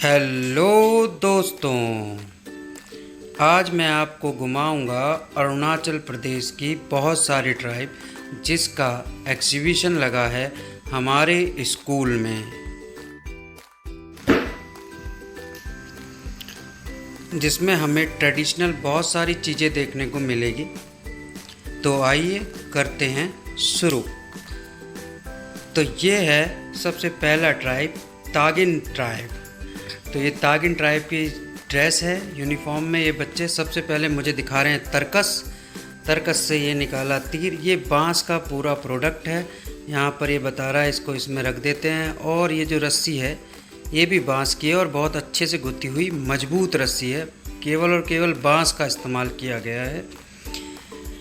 Hello दोस्तों, आज मैं आपको घुमाऊंगा अरुणाचल प्रदेश की बहुत सारी ट्राइब जिसका एग्जीबिशन लगा है हमारे स्कूल में, जिसमें हमें ट्रेडिशनल बहुत सारी चीज़ें देखने को मिलेगी। तो आइए करते हैं शुरू। तो ये है सबसे पहला ट्राइब, तागिन ट्राइब। तो ये तागिन ट्राइब की ड्रेस है, यूनिफॉर्म में ये बच्चे सबसे पहले मुझे दिखा रहे हैं तरकस से ये निकाला तीर। ये बांस का पूरा प्रोडक्ट है, यहाँ पर ये बता रहा है, इसको इसमें रख देते हैं। और ये जो रस्सी है ये भी बांस की है और बहुत अच्छे से गुथी हुई मजबूत रस्सी है, केवल और केवल बांस का इस्तेमाल किया गया है।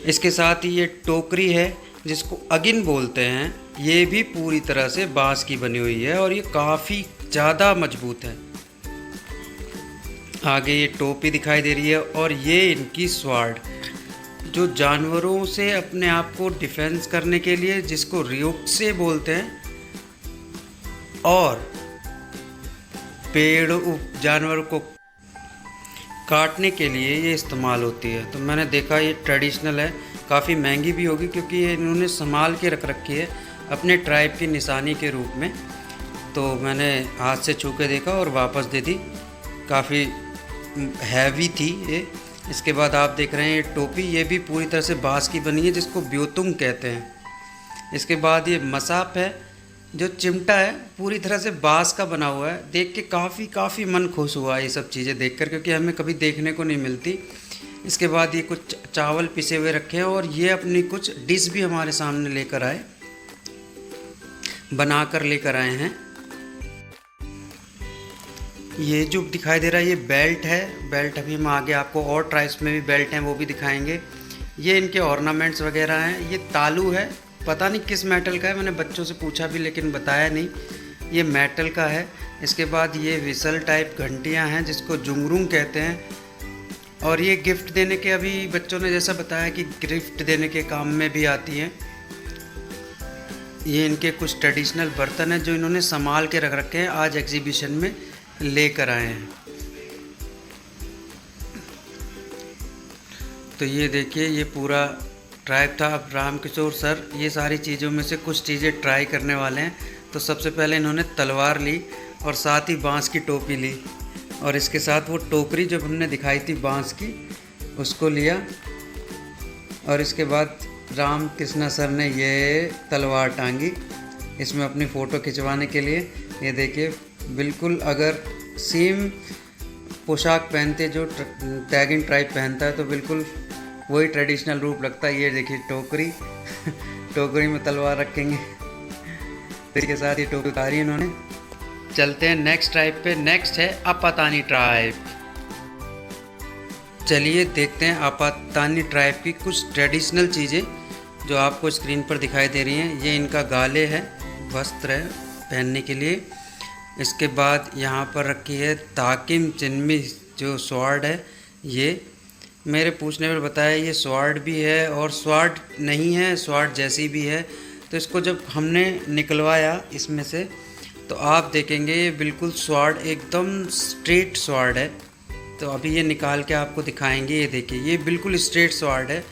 इसके साथ ही ये टोकरी है जिसको अगिन बोलते हैं, ये भी पूरी तरह से बांस की बनी हुई है और ये काफ़ी ज़्यादा मजबूत है। आगे ये टोपी दिखाई दे रही है और ये इनकी स्वार्ड, जो जानवरों से अपने आप को डिफेंस करने के लिए, जिसको रियोक्से बोलते हैं, और पेड़ जानवरों को काटने के लिए ये इस्तेमाल होती है। तो मैंने देखा ये ट्रेडिशनल है, काफ़ी महंगी भी होगी क्योंकि ये इन्होंने संभाल के रख रखी है अपने ट्राइब की निशानी के रूप में। तो मैंने हाथ से छू के देखा और वापस दे दी, काफ़ी हैवी थी ये। इसके बाद आप देख रहे हैं ये टोपी, ये भी पूरी तरह से बांस की बनी है जिसको ब्योतुंग कहते हैं। इसके बाद ये मसाप है, जो चिमटा है पूरी तरह से बांस का बना हुआ है। देख के काफ़ी मन खुश हुआ ये सब चीज़ें देखकर, क्योंकि हमें कभी देखने को नहीं मिलती। इसके बाद ये कुछ चावल पिसे हुए रखे हैं और ये अपनी कुछ डिश भी हमारे सामने लेकर आए, बना कर लेकर आए हैं। ये जो दिखाई दे रहा है ये बेल्ट है, बेल्ट अभी हम आगे आपको और ट्राइब्स में भी बेल्ट हैं वो भी दिखाएंगे। ये इनके ऑर्नामेंट्स वगैरह हैं। ये तालू है, पता नहीं किस मेटल का है, मैंने बच्चों से पूछा भी लेकिन बताया नहीं, ये मेटल का है। इसके बाद ये विसल टाइप घंटियां हैं जिसको जुंगरूंग कहते हैं। और ये गिफ्ट देने के, अभी बच्चों ने जैसा बताया कि गिफ्ट देने के काम में भी आती हैं। ये इनके कुछ ट्रेडिशनल बर्तन हैं जो इन्होंने संभाल के रख रखे हैं, आज एग्जीबिशन में लेकर आए हैं। तो ये देखिए ये पूरा ट्राइब था। अब रामकिशोर सर ये सारी चीज़ों में से कुछ चीज़ें ट्राई करने वाले हैं। तो सबसे पहले इन्होंने तलवार ली और साथ ही बांस की टोपी ली, और इसके साथ वो टोकरी जो हमने दिखाई थी बांस की उसको लिया। और इसके बाद राम कृष्णा सर ने ये तलवार टांगी इसमें अपनी फ़ोटो खिंचवाने के लिए। ये देखिए बिल्कुल, अगर सेम पोशाक पहनते जो तागिन ट्राइब पहनता है तो बिल्कुल वही ट्रेडिशनल रूप लगता है। ये देखिए टोकरी टोकरी में तलवार रखेंगे। इसके साथ ही टोकरी उतारी इन्होंने। चलते हैं नेक्स्ट ट्राइब पे। नेक्स्ट है आपातानी ट्राइब। चलिए देखते हैं आपातानी ट्राइब की कुछ ट्रेडिशनल चीज़ें जो आपको स्क्रीन पर दिखाई दे रही हैं। ये इनका गाले है, वस्त्र है पहनने के लिए। इसके बाद यहाँ पर रखी है ताकिम चिन्मी, जो स्वार्ड है। ये मेरे पूछने पर बताया ये स्वार्ड भी है और स्वार्ड नहीं है, स्वार्ड जैसी भी है। तो इसको जब हमने निकलवाया इसमें से तो आप देखेंगे ये बिल्कुल स्वार्ड एकदम स्ट्रेट स्वार्ड है। तो अभी ये निकाल के आपको दिखाएंगे। ये देखिए ये बिल्कुल स्ट्रेट स्वार्ड है,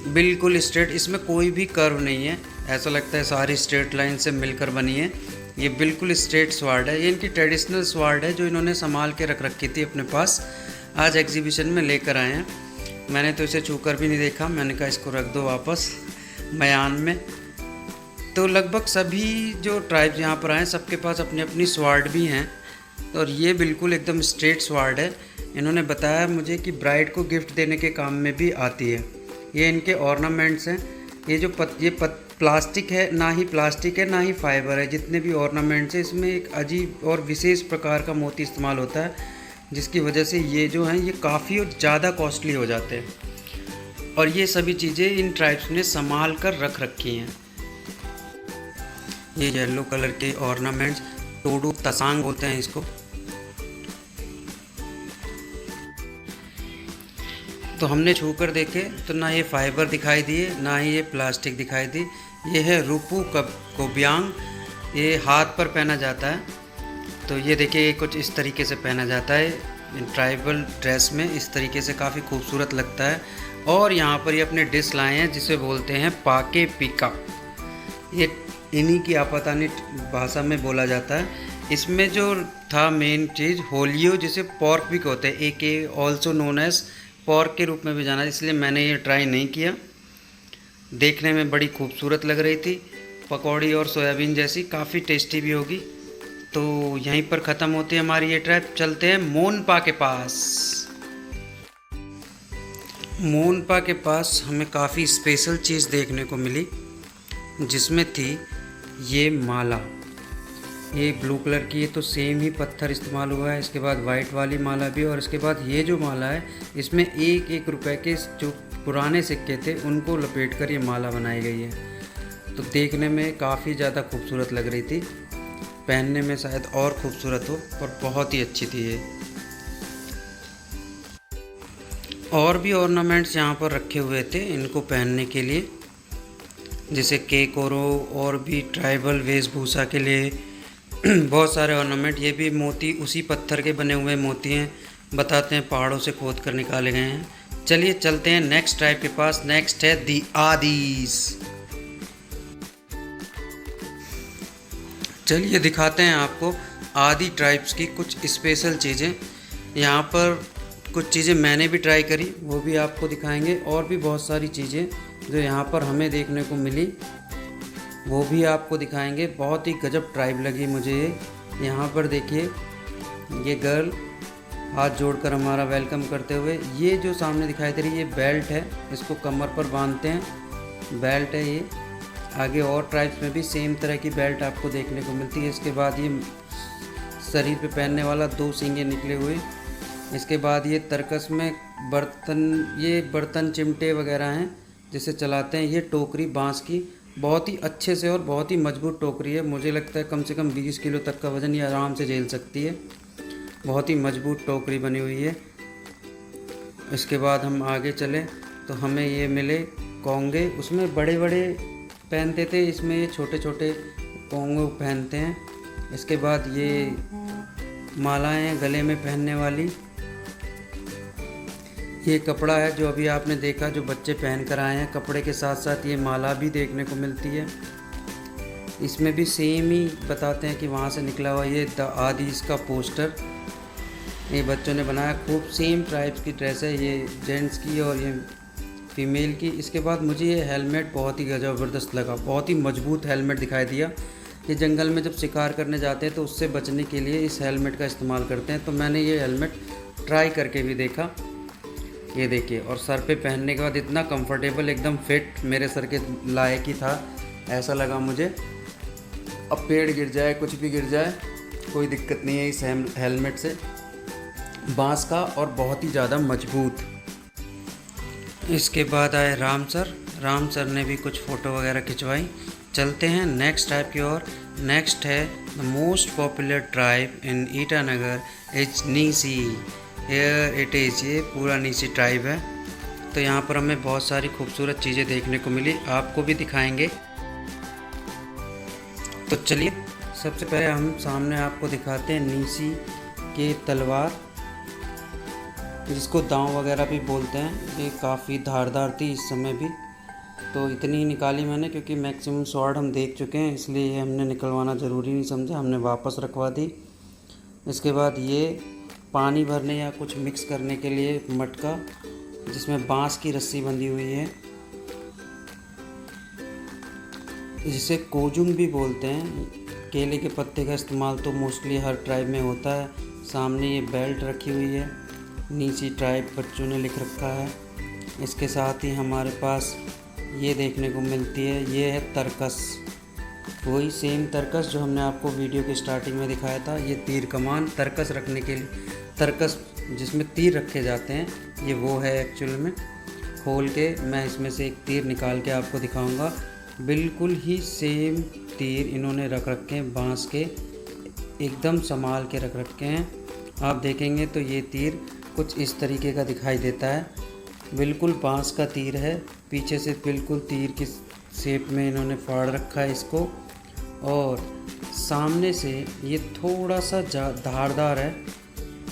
बिल्कुल स्ट्रेट, इसमें कोई भी कर्व नहीं है। ऐसा लगता है सारी स्ट्रेट लाइन से मिलकर बनी है। ये बिल्कुल स्ट्रेट स्वार्ड है। ये इनकी ट्रेडिशनल स्वार्ड है जो इन्होंने संभाल के रख रखी थी अपने पास, आज एग्जीबिशन में लेकर आए हैं। मैंने तो इसे छूकर भी नहीं देखा, मैंने कहा इसको रख दो वापस मयान में। तो लगभग सभी जो ट्राइब्स यहाँ पर आए सबके पास अपनी अपनी स्वार्ड भी हैं, और ये बिल्कुल एकदम स्ट्रेट स्वार्ड है। इन्होंने बताया मुझे कि ब्राइड को गिफ्ट देने के काम में भी आती है। ये इनके ऑर्नामेंट्स हैं। ये जो प्लास्टिक है, ना ही प्लास्टिक है ना ही फाइबर है। जितने भी ऑर्नामेंट्स हैं इसमें एक अजीब और विशेष प्रकार का मोती इस्तेमाल होता है, जिसकी वजह से ये जो हैं ये काफ़ी ज़्यादा कॉस्टली हो जाते हैं। और ये सभी चीज़ें इन ट्राइब्स ने संभाल कर रख रखी हैं। ये येलो कलर के ऑर्नामेंट्स, टोडू तसांग बोलते हैं इसको। तो हमने छू कर देखे तो ना ये फाइबर दिखाई दिए ना ही ये प्लास्टिक दिखाई दी। ये है रूपू कोब्यांग, ये हाथ पर पहना जाता है। तो ये देखिए कुछ इस तरीके से पहना जाता है ट्राइबल ड्रेस में, इस तरीके से काफ़ी खूबसूरत लगता है। और यहाँ पर ये अपने डिश लाए हैं जिसे बोलते हैं पाके पिका। ये इन्हीं की आपातानी भाषा में बोला जाता है। इसमें जो था मेन चीज़ होलियो, जिसे पॉर्क भी कहते हैं, ए ऑल्सो नोन एज पॉर्क के रूप में भी जाना, इसलिए मैंने ये ट्राई नहीं किया। देखने में बड़ी खूबसूरत लग रही थी, पकौड़ी और सोयाबीन जैसी, काफ़ी टेस्टी भी होगी। तो यहीं पर ख़त्म होती है हमारी ये ट्रिप। चलते हैं मोनपा के पास। मोनपा के पास हमें काफ़ी स्पेशल चीज़ देखने को मिली, जिसमें थी ये माला। ये ब्लू कलर की, ये तो सेम ही पत्थर इस्तेमाल हुआ है। इसके बाद वाइट वाली माला भी, और इसके बाद ये जो माला है इसमें 1-1 रुपए के जो पुराने सिक्के थे उनको लपेट कर ये माला बनाई गई है। तो देखने में काफ़ी ज़्यादा खूबसूरत लग रही थी, पहनने में शायद और खूबसूरत हो, पर बहुत ही अच्छी थी ये। और भी ऑर्नामेंट्स यहाँ पर रखे हुए थे इनको पहनने के लिए, जैसे केकोरो और भी ट्राइबल वेशभूषा के लिए बहुत सारे ऑर्नामेंट। ये भी मोती उसी पत्थर के बने हुए मोती हैं, बताते हैं पहाड़ों से खोद कर निकाले गए हैं। चलिए चलते हैं नेक्स्ट ट्राइब के पास। नेक्स्ट है दी आदिस। चलिए दिखाते हैं आपको आदि ट्राइब्स की कुछ स्पेशल चीज़ें। यहाँ पर कुछ चीज़ें मैंने भी ट्राई करी, वो भी आपको दिखाएंगे, और भी बहुत सारी चीज़ें जो यहाँ पर हमें देखने को मिली वो भी आपको दिखाएंगे। बहुत ही गजब ट्राइब लगी मुझे ये। यहाँ पर देखिए ये गर्ल हाथ जोड़कर हमारा वेलकम करते हुए, ये जो सामने दिखाई दे रही है ये बेल्ट है, इसको कमर पर बांधते हैं, बेल्ट है ये। आगे और ट्राइब्स में भी सेम तरह की बेल्ट आपको देखने को मिलती है। इसके बाद ये शरीर पे पहनने वाला 2 सींगे निकले हुए। इसके बाद ये तर्कस में बर्तन, ये बर्तन चिमटे वगैरह हैं जिसे चलाते हैं। ये टोकरी बांस की, बहुत ही अच्छे से और बहुत ही मजबूत टोकरी है। मुझे लगता है कम से कम 20 किलो तक का वज़न ये आराम से झेल सकती है। बहुत ही मजबूत टोकरी बनी हुई है। इसके बाद हम आगे चले तो हमें ये मिले कोंगे। उसमें बड़े बड़े पहनते थे, इसमें ये छोटे छोटे कोंगो पहनते हैं। इसके बाद ये मालाएं हैं गले में पहनने वाली। ये कपड़ा है जो अभी आपने देखा, जो बच्चे पहन कर आए हैं। कपड़े के साथ साथ ये माला भी देखने को मिलती है। इसमें भी सेम ही बताते हैं कि वहाँ से निकला हुआ ये द आदिस का पोस्टर ये बच्चों ने बनाया। खूब सेम ट्राइब्स की ड्रेस है, ये जेंट्स की और ये फीमेल की। इसके बाद मुझे ये हेलमेट बहुत ही ज़बरदस्त लगा, बहुत ही मजबूत हेलमेट दिखाई दिया। ये जंगल में जब शिकार करने जाते हैं तो उससे बचने के लिए इस हेलमेट का इस्तेमाल करते हैं। तो मैंने ये हेलमेट ट्राई करके भी देखा, ये देखिए। और सर पे पहनने के बाद इतना कंफर्टेबल, एकदम फिट, मेरे सर के लायक ही था, ऐसा लगा मुझे। अब पेड़ गिर जाए, कुछ भी गिर जाए, कोई दिक्कत नहीं है इस हेलमेट से। बांस का और बहुत ही ज़्यादा मजबूत। इसके बाद आए राम सर। राम सर ने भी कुछ फ़ोटो वगैरह खिंचवाई। चलते हैं नेक्स्ट ट्राइब की ओर। नेक्स्ट है the most popular tribe in Itanagar is Nyishi. Here it is, ये पूरा नीसी ट्राइब है। तो यहाँ पर हमें बहुत सारी खूबसूरत चीज़ें देखने को मिली, आपको भी दिखाएंगे। तो चलिए सबसे पहले हम सामने आपको दिखाते हैं नीसी के तलवार, जिसको दांव वगैरह भी बोलते हैं। ये काफ़ी धारदार थी इस समय भी, तो इतनी ही निकाली मैंने क्योंकि मैक्सिमम स्वॉर्ड हम देख चुके हैं, इसलिए हमने निकलवाना ज़रूरी नहीं समझा, हमने वापस रखवा दी। इसके बाद ये पानी भरने या कुछ मिक्स करने के लिए मटका, जिसमें बांस की रस्सी बंधी हुई है, जिसे कोजुंग भी बोलते हैं। केले के पत्ते का इस्तेमाल तो मोस्टली हर ट्राइब में होता है। सामने ये बेल्ट रखी हुई है, नीची ट्राइब बच्चों ने लिख रखा है। इसके साथ ही हमारे पास ये देखने को मिलती है, ये है तरकस, वही सेम तरकस जो हमने आपको वीडियो के स्टार्टिंग में दिखाया था। ये तीर कमान तरकस रखने के लिए, तरकस जिसमें तीर रखे जाते हैं, ये वो है एक्चुअल में। खोल के मैं इसमें से एक तीर निकाल के आपको दिखाऊंगा। बिल्कुल ही सेम तीर इन्होंने रख रखे हैं, बांस के एकदम संभाल के रख रखे हैं। आप देखेंगे तो ये तीर कुछ इस तरीके का दिखाई देता है, बिल्कुल बांस का तीर है। पीछे से बिल्कुल तीर की शेप में इन्होंने फाड़ रखा है इसको। और सामने से ये थोड़ा सा धारदार है,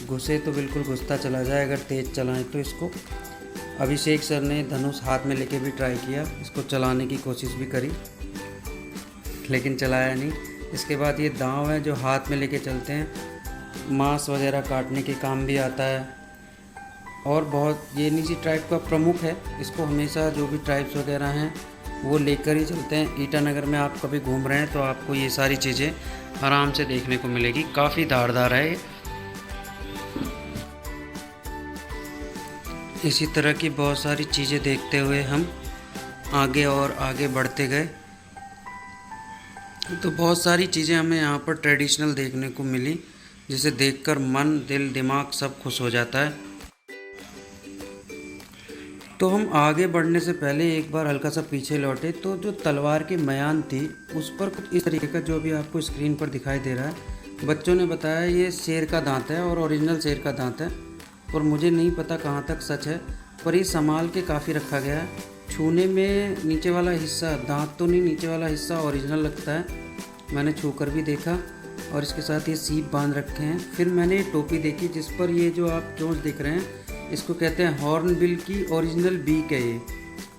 घुसे तो बिल्कुल घुसता चला जाए अगर तेज़ चलाएं तो इसको। अभिषेक सर ने धनुष हाथ में लेके भी ट्राई किया, इसको चलाने की कोशिश भी करी लेकिन चलाया नहीं। इसके बाद ये दांव है जो हाथ में लेके चलते हैं, मांस वगैरह काटने के काम भी आता है और बहुत ये निजी ट्राइब का प्रमुख है। इसको हमेशा जो भी ट्राइब्स वगैरह हैं वो लेकर ही चलते हैं। ईटानगर में आप कभी घूम रहे हैं तो आपको ये सारी चीज़ें आराम से देखने को मिलेगी। काफ़ी धारदार है ये। इसी तरह की बहुत सारी चीज़ें देखते हुए हम आगे और आगे बढ़ते गए तो बहुत सारी चीज़ें हमें यहाँ पर ट्रेडिशनल देखने को मिली, जिसे देखकर मन, दिल, दिमाग सब खुश हो जाता है। तो हम आगे बढ़ने से पहले एक बार हल्का सा पीछे लौटे तो जो तलवार की म्यान थी उस पर कुछ इस तरीके का जो भी आपको स्क्रीन पर दिखाई दे रहा है, बच्चों ने बताया ये शेर का दांत है और ओरिजिनल शेर का दांत है। और मुझे नहीं पता कहाँ तक सच है, पर ये संभाल के काफ़ी रखा गया है। छूने में नीचे वाला हिस्सा, दांत तो नहीं, नीचे वाला हिस्सा ओरिजिनल लगता है। मैंने छू कर भी देखा और इसके साथ ये सीप बांध रखे हैं। फिर मैंने ये टोपी देखी जिस पर ये जो आप चोंच दिख रहे हैं इसको कहते हैं हॉर्नबिल की ओरिजिनल बीक है। ये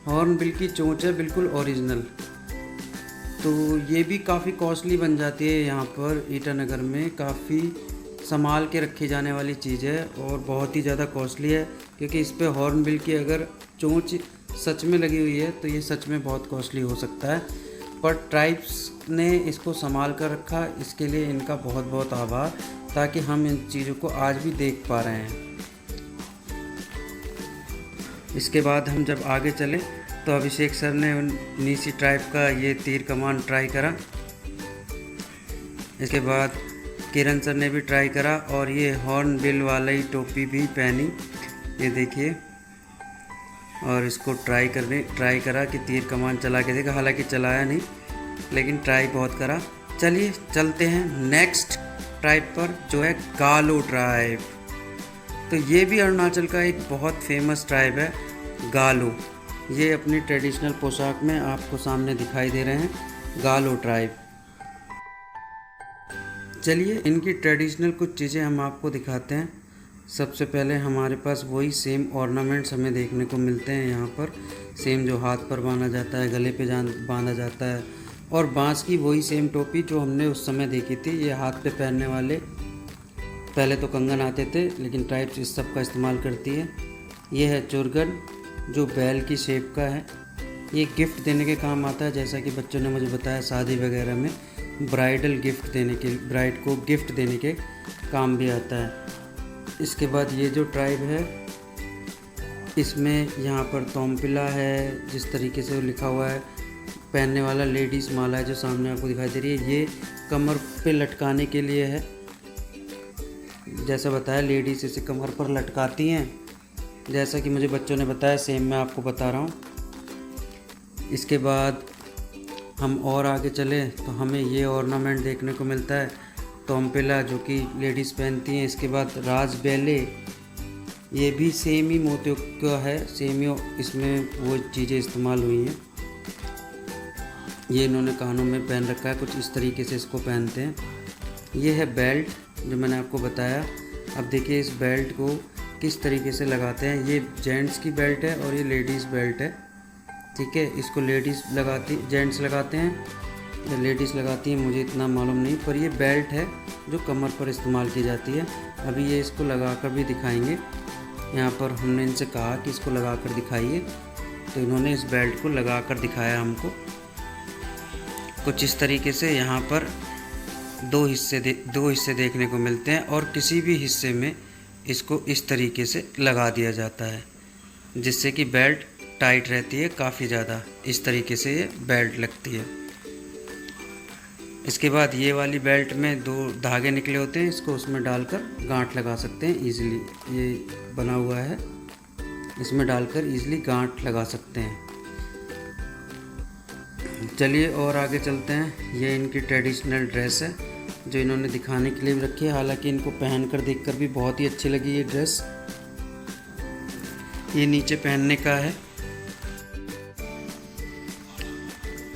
हॉर्नबिल की चोंच है, बिल्कुल ओरिजिनल। तो ये भी काफ़ी कॉस्टली बन जाती है यहाँ पर ईटानगर में, काफ़ी संभाल के रखी जाने वाली चीज़ है और बहुत ही ज़्यादा कॉस्टली है, क्योंकि इस पर हॉर्नबिल की अगर चोंच सच में लगी हुई है तो ये सच में बहुत कॉस्टली हो सकता है। पर ट्राइब्स ने इसको संभाल कर रखा, इसके लिए इनका बहुत बहुत आभार, ताकि हम इन चीज़ों को आज भी देख पा रहे हैं। इसके बाद हम जब आगे चले तो अभिषेक सर ने नीसी ट्राइब का ये तीर कमान ट्राई करा। इसके बाद किरण सर ने भी ट्राई करा और ये हॉर्न बिल वाली टोपी भी पहनी, ये देखिए। और इसको ट्राई करा कि तीर कमान चला के देखा, हालांकि चलाया नहीं लेकिन ट्राई बहुत करा। चलिए चलते हैं नेक्स्ट ट्राइब पर, जो है गालो ट्राइब। तो ये भी अरुणाचल का एक बहुत फेमस ट्राइब है, गालो। ये अपनी ट्रेडिशनल पोशाक में आपको सामने दिखाई दे रहे हैं, गालो ट्राइब। चलिए इनकी ट्रेडिशनल कुछ चीज़ें हम आपको दिखाते हैं। सबसे पहले हमारे पास वही सेम ऑर्नामेंट्स हमें देखने को मिलते हैं यहाँ पर, सेम जो हाथ पर बांधा जाता है, गले पे बांधा जाता है, और बांस की वही सेम टोपी जो हमने उस समय देखी थी। ये हाथ पे पहनने वाले, पहले तो कंगन आते थे लेकिन ट्राइब्स इस सब का इस्तेमाल करती है। ये है चुरगन जो बैल की शेप का है। ये गिफ्ट देने के काम आता है, जैसा कि बच्चों ने मुझे बताया शादी वगैरह में ब्राइडल गिफ्ट देने के, ब्राइड को गिफ्ट देने के काम भी आता है। इसके बाद ये जो ट्राइब है इसमें यहाँ पर तोमपिला है, जिस तरीके से वो लिखा हुआ है। पहनने वाला लेडीज़ माला है जो सामने आपको दिखाई दे रही है, ये कमर पे लटकाने के लिए है। जैसा बताया लेडीज़ इसे कमर पर लटकाती हैं, जैसा कि मुझे बच्चों ने बताया, सेम मैं आपको बता रहा हूँ। इसके बाद हम और आगे चले तो हमें ये ऑर्नामेंट देखने को मिलता है, तोमपिला जो कि लेडीज़ पहनती हैं। इसके बाद राज बेले, ये भी सेम ही मोतियों का है, सेम ही इसमें वो चीज़ें इस्तेमाल हुई हैं। ये इन्होंने कानों में पहन रखा है, कुछ इस तरीके से इसको पहनते हैं। ये है बेल्ट जो मैंने आपको बताया। अब देखिए इस बेल्ट को किस तरीके से लगाते हैं। ये जेंट्स की बेल्ट है और ये लेडीज़ बेल्ट है, ठीक है। इसको लेडीज़ लगाती, जेंट्स लगाते हैं या लेडीज़ लगाती हैं, मुझे इतना मालूम नहीं, पर ये बेल्ट है जो कमर पर इस्तेमाल की जाती है। अभी ये इसको लगा कर भी दिखाएंगे। यहाँ पर हमने इनसे कहा कि इसको लगा कर दिखाइए, तो इन्होंने इस बेल्ट को लगा कर दिखाया हमको। कुछ इस तरीके से यहाँ पर दो हिस्से देखने को मिलते हैं और किसी भी हिस्से में इसको इस तरीके से लगा दिया जाता है, जिससे कि बेल्ट टाइट रहती है काफ़ी ज़्यादा। इस तरीके से ये बेल्ट लगती है। इसके बाद ये वाली बेल्ट में 2 धागे निकले होते हैं, इसको उसमें डालकर गांठ लगा सकते हैं ईज़िली। ये बना हुआ है, इसमें डालकर ईज़िली गांठ लगा सकते हैं। चलिए और आगे चलते हैं। ये इनकी ट्रेडिशनल ड्रेस है जो इन्होंने दिखाने के लिए भी रखी है, हालांकि इनको पहनकर देखकर भी बहुत ही अच्छी लगी ये ड्रेस। ये नीचे पहनने का है।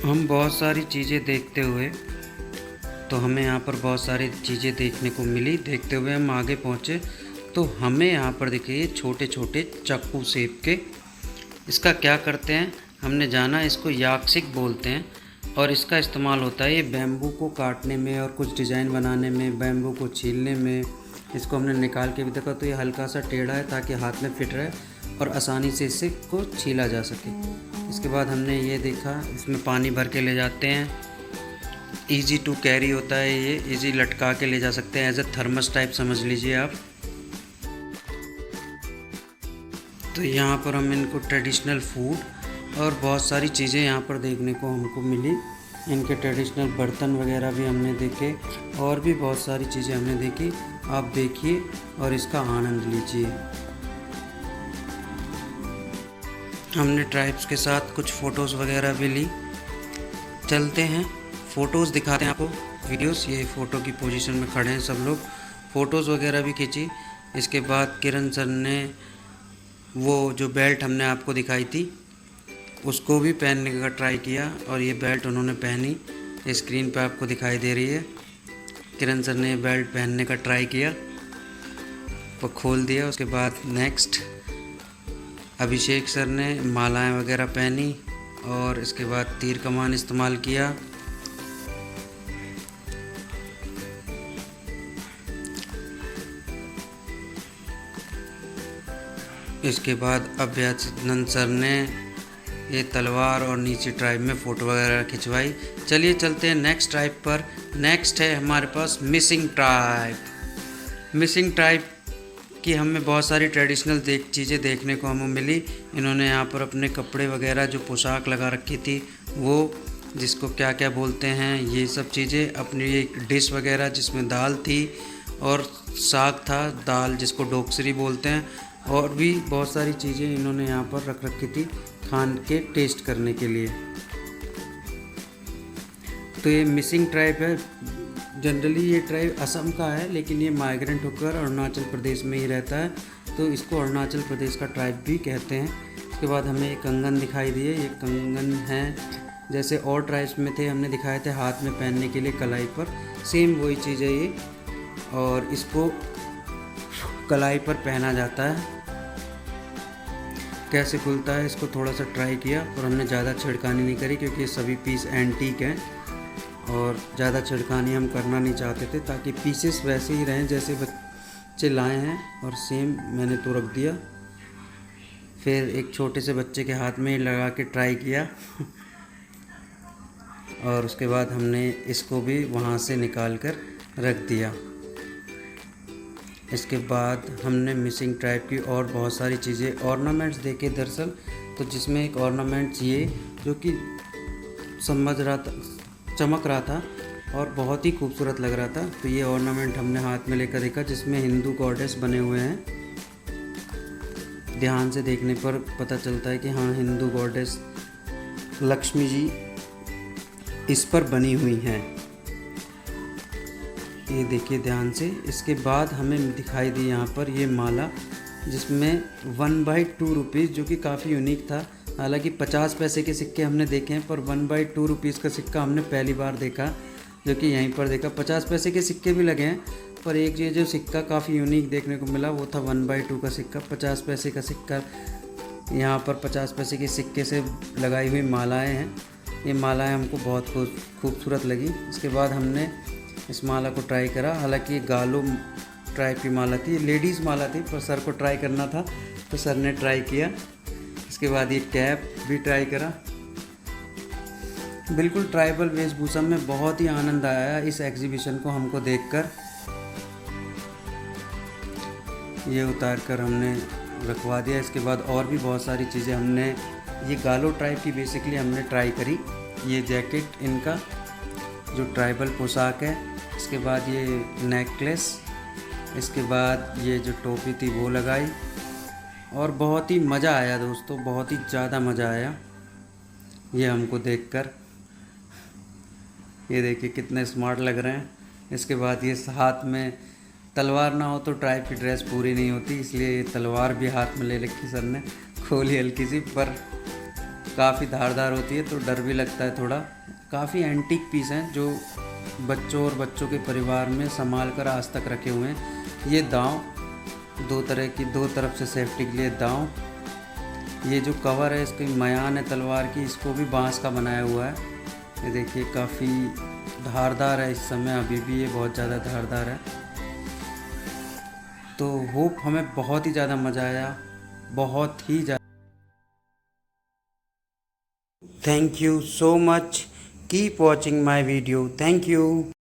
हम बहुत सारी चीज़ें देखते हुए तो हमें यहाँ पर बहुत सारी चीज़ें देखने को मिली। देखते हुए हम आगे पहुँचे तो हमें यहाँ पर दिखे छोटे छोटे चाकू शेप के। इसका क्या करते हैं हमने जाना, इसको याक्सिक बोलते हैं और इसका इस्तेमाल होता है ये बैम्बू को काटने में और कुछ डिज़ाइन बनाने में, बैम्बू को छीलने में। इसको हमने निकाल के भी देखा तो ये हल्का सा टेढ़ा है ताकि हाथ में फिट रहे और आसानी से इसे को छीला जा सके। इसके बाद हमने ये देखा इसमें पानी भर के ले जाते हैं। ईजी टू कैरी होता है, ये ईजी लटका के ले जा सकते हैं, एज ए थर्मस टाइप समझ लीजिए आप। तो यहाँ पर हम इनको ट्रेडिशनल फूड और बहुत सारी चीज़ें यहाँ पर देखने को हमको मिली। इनके ट्रेडिशनल बर्तन वगैरह भी हमने देखे और भी बहुत सारी चीज़ें हमने देखी। आप देखिए और इसका आनंद लीजिए। हमने ट्राइब्स के साथ कुछ फ़ोटोज़ वगैरह भी ली। चलते हैं, फ़ोटोज़ दिखाते हैं आपको, वीडियोस। ये फ़ोटो की पोजीशन में खड़े हैं सब लोग, फ़ोटोज़ वगैरह भी खींची। इसके बाद किरण सर ने वो जो बेल्ट हमने आपको दिखाई थी उसको भी पहनने का ट्राई किया और ये बेल्ट उन्होंने पहनी। ये स्क्रीन पे आपको दिखाई दे रही है। किरण सर ने बेल्ट पहनने का ट्राई किया, वो खोल दिया। उसके बाद नेक्स्ट अभिषेक सर ने मालाएं वगैरह पहनी और इसके बाद तीर कमान इस्तेमाल किया। इसके बाद अभ्यानंद सर ने ये तलवार और नीचे ट्राइब में फ़ोटो वगैरह खिंचवाई। चलिए चलते हैं नेक्स्ट ट्राइब पर। नेक्स्ट है हमारे पास मिसिंग ट्राइब। मिसिंग ट्राइब की हमें बहुत सारी ट्रेडिशनल चीज़ें देखने को हमें मिली। इन्होंने यहाँ पर अपने कपड़े वगैरह जो पोशाक लगा रखी थी वो, जिसको क्या क्या बोलते हैं, ये सब चीज़ें, अपनी एक डिश वगैरह जिसमें दाल थी और साग था, दाल जिसको डोकसरी बोलते हैं, और भी बहुत सारी चीज़ें इन्होंने यहाँ पर रख रखी थी खान के टेस्ट करने के लिए। तो ये मिसिंग ट्राइब है। जनरली ये ट्राइब असम का है लेकिन ये माइग्रेंट होकर अरुणाचल प्रदेश में ही रहता है, तो इसको अरुणाचल प्रदेश का ट्राइब भी कहते हैं। उसके बाद हमें एक कंगन दिखाई दिए। ये कंगन है जैसे और ट्राइब्स में थे, हमने दिखाए थे हाथ में पहनने के लिए कलाई पर, सेम वही चीज़ है ये, और इसको कलाई पर पहना जाता है। कैसे खुलता है इसको थोड़ा सा ट्राई किया और हमने ज़्यादा छिड़कानी नहीं करी क्योंकि ये सभी पीस एंटीक हैं और ज़्यादा छिड़कानी हम करना नहीं चाहते थे ताकि पीसेस वैसे ही रहें जैसे बच्चे लाए हैं, और सेम मैंने तो रख दिया। फिर एक छोटे से बच्चे के हाथ में लगा के ट्राई किया और उसके बाद हमने इसको भी वहाँ से निकाल कर रख दिया। इसके बाद हमने मिसिंग ट्राइब की और बहुत सारी चीज़ें ऑर्नामेंट्स देखे दरअसल, तो जिसमें एक ऑर्नामेंट्स ये जो कि समझ रहा था, चमक रहा था और बहुत ही खूबसूरत लग रहा था। तो ये ऑर्नामेंट हमने हाथ में लेकर देखा जिसमें हिंदू गॉडेस बने हुए हैं। ध्यान से देखने पर पता चलता है कि हाँ, हिंदू गॉडेस लक्ष्मी जी इस पर बनी हुई हैं। ये देखिए ध्यान से। इसके बाद हमें दिखाई दी यहाँ पर ये माला जिसमें 1/2 रुपीज़, जो कि काफ़ी यूनिक था। हालांकि 50 पैसे के सिक्के हमने देखे हैं पर 1/2 रुपीज़ का सिक्का हमने पहली बार देखा, जो कि यहीं पर देखा। 50 पैसे के सिक्के भी लगे हैं पर एक ये जो सिक्का काफ़ी यूनिक देखने को मिला वो था 1/2 का सिक्का। 50 पैसे का सिक्का, यहाँ पर 50 पैसे के सिक्के से लगाई हुई मालाएँ हैं। ये मालाएँ हमको बहुत खूबसूरत लगी। इसके बाद हमने इस माला को ट्राई करा। हालांकि ये गालो ट्राइब की माला थी, लेडीज़ माला थी, पर सर को ट्राई करना था तो सर ने ट्राई किया। इसके बाद ये कैप भी ट्राई करा। बिल्कुल ट्राइबल वेशभूषा में बहुत ही आनंद आया इस एग्जीबिशन को हमको देखकर। ये उतार कर हमने रखवा दिया। इसके बाद और भी बहुत सारी चीज़ें हमने, ये गालो ट्राइब की बेसिकली हमने ट्राई करी। ये जैकेट इनका जो ट्राइबल पोशाक है, इसके बाद ये नेकलेस, इसके बाद ये जो टोपी थी वो लगाई और बहुत ही मज़ा आया दोस्तों, बहुत ही ज़्यादा मज़ा आया ये हमको देखकर। ये देखिए कितने स्मार्ट लग रहे हैं। इसके बाद ये हाथ में तलवार ना हो तो ट्राइब की ड्रेस पूरी नहीं होती, इसलिए ये तलवार भी हाथ में ले रखी सर ने, खोली हल्की सी, पर काफ़ी धारदार होती है तो डर भी लगता है थोड़ा। काफ़ी एंटीक पीस हैं जो बच्चों और बच्चों के परिवार में संभाल कर आज तक रखे हुए हैं। ये दांव दो तरफ से सेफ्टी के लिए दांव। ये जो कवर है इसकी मयान है तलवार की, इसको भी बांस का बनाया हुआ है। ये देखिए काफ़ी धारदार है, इस समय अभी भी ये बहुत ज़्यादा धारदार है। तो होप हमें बहुत ही ज़्यादा मज़ा आया, बहुत ही ज़्यादा। Thank you so much, keep watching my video, thank you.